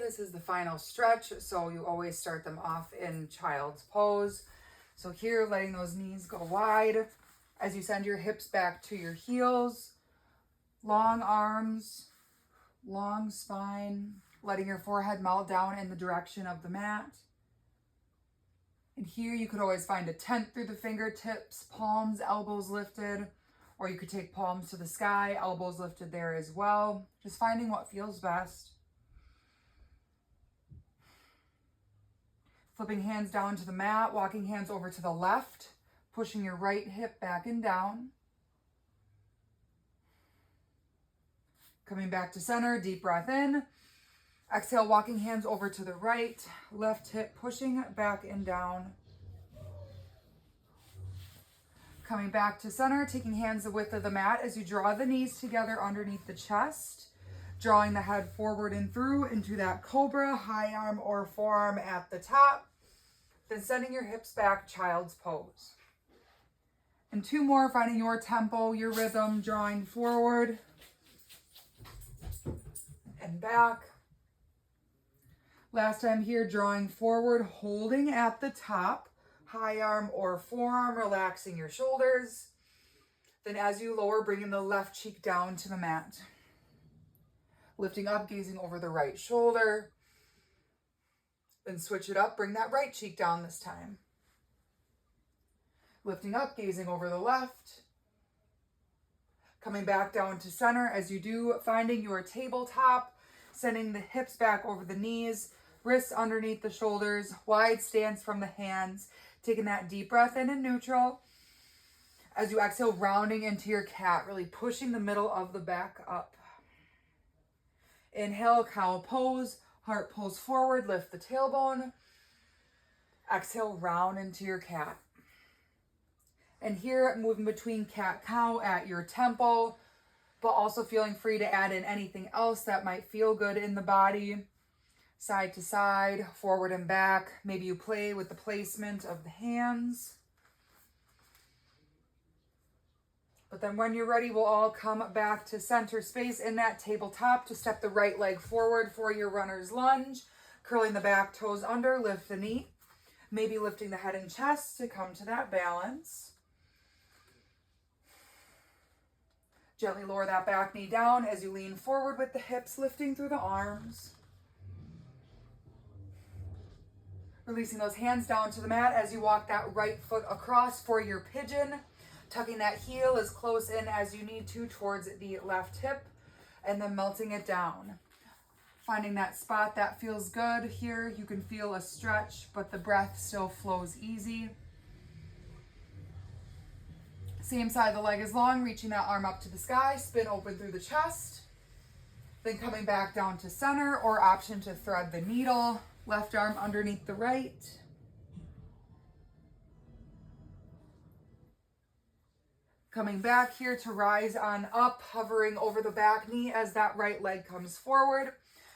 this is the final stretch, so you always start them off in child's pose. So here, letting those knees go wide as you send your hips back to your heels, long arms, long spine, letting your forehead melt down in the direction of the mat. And here you could always find a tent through the fingertips, palms, elbows lifted, or you could take palms to the sky, elbows lifted there as well. Just finding what feels best. Flipping hands down to the mat, walking hands over to the left, pushing your right hip back and down. Coming back to center, deep breath in. Exhale, walking hands over to the right, left hip pushing back and down. Coming back to center, taking hands the width of the mat as you draw the knees together underneath the chest, drawing the head forward and through into that cobra, high arm or forearm at the top, then sending your hips back, child's pose. And two more, finding your tempo, your rhythm, drawing forward and back. Last time here, drawing forward, holding at the top, high arm or forearm, relaxing your shoulders. Then as you lower, bringing the left cheek down to the mat. Lifting up, gazing over the right shoulder. Then switch it up, bring that right cheek down this time. Lifting up, gazing over the left. Coming back down to center as you do, finding your tabletop, sending the hips back over the knees, wrists underneath the shoulders, wide stance from the hands, taking that deep breath in neutral. As you exhale, rounding into your cat, really pushing the middle of the back up. Inhale, cow pose, heart pulls forward, lift the tailbone. Exhale, round into your cat. And here, moving between cat-cow at your tempo, but also feeling free to add in anything else that might feel good in the body. Side to side, forward and back. Maybe you play with the placement of the hands. But then when you're ready, we'll all come back to center space in that tabletop to step the right leg forward for your runner's lunge. Curling the back toes under, lift the knee. Maybe lifting the head and chest to come to that balance. Gently lower that back knee down as you lean forward with the hips, lifting through the arms. Releasing those hands down to the mat as you walk that right foot across for your pigeon. Tucking that heel as close in as you need to towards the left hip, and then melting it down. Finding that spot that feels good here. You can feel a stretch, but the breath still flows easy. Same side, the leg is long, reaching that arm up to the sky, spin open through the chest. Then coming back down to center, or option to thread the needle. Left arm underneath the right. Coming back here to rise on up, hovering over the back knee as that right leg comes forward.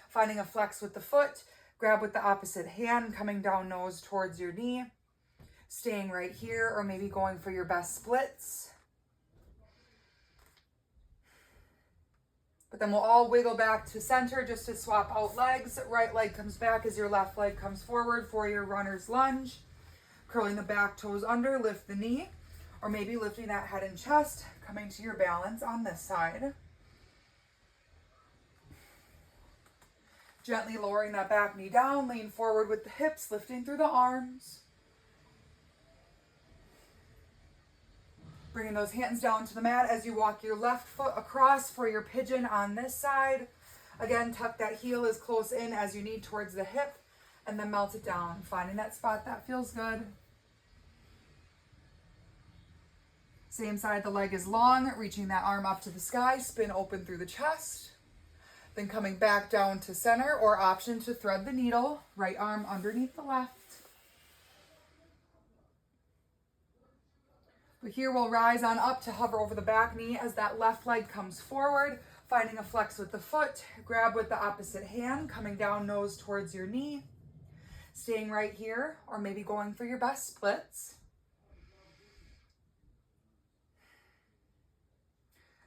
Finding a flex with the foot, grab with the opposite hand, coming down nose towards your knee. Staying right here, or maybe going for your best splits. But then we'll all wiggle back to center just to swap out legs. Right leg comes back as your left leg comes forward for your runner's lunge. Curling the back toes under, lift the knee. Or maybe lifting that head and chest, coming to your balance on this side. Gently lowering that back knee down, lean forward with the hips, lifting through the arms. Bringing those hands down to the mat as you walk your left foot across for your pigeon on this side. Again, tuck that heel as close in as you need towards the hip, and then melt it down, finding that spot that feels good. Same side, the leg is long, reaching that arm up to the sky, spin open through the chest. Then coming back down to center, or option to thread the needle, right arm underneath the left. But here we'll rise on up to hover over the back knee as that left leg comes forward, finding a flex with the foot, grab with the opposite hand, coming down nose towards your knee. Staying right here, or maybe going for your best splits.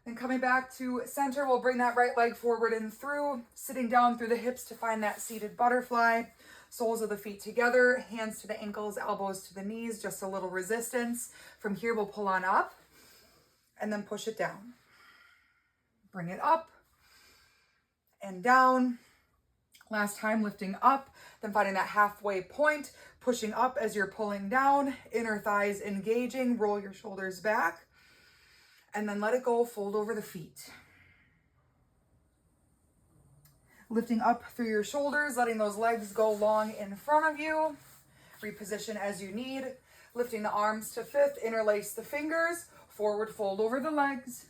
Then coming back to center, we'll bring that right leg forward and through, sitting down through the hips to find that seated butterfly. Soles of the feet together, hands to the ankles, elbows to the knees, just a little resistance. From here, we'll pull on up and then push it down. Bring it up and down. Last time, lifting up, then finding that halfway point, pushing up as you're pulling down, inner thighs engaging, roll your shoulders back, and then let it go, fold over the feet. Lifting up through your shoulders, letting those legs go long in front of you. Reposition as you need. Lifting the arms to fifth, interlace the fingers, forward fold over the legs.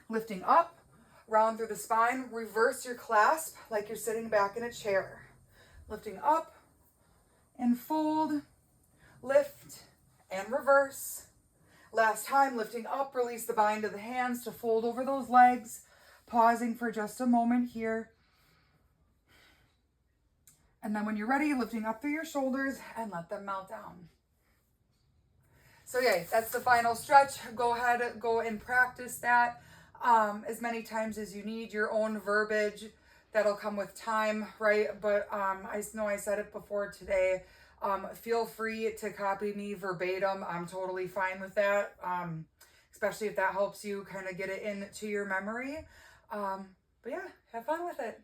Lifting up, round through the spine, reverse your clasp like you're sitting back in a chair. Lifting up and fold, lift and reverse. Last time, lifting up, release the bind of the hands to fold over those legs. Pausing for just a moment here. And then when you're ready, lifting up through your shoulders and let them melt down. So yeah, that's the final stretch. Go ahead, go and practice that as many times as you need. Your own verbiage, that'll come with time, right? But I know I said it before today. Feel free to copy me verbatim. I'm totally fine with that, especially if that helps you kind of get it into your memory. But yeah, have fun with it.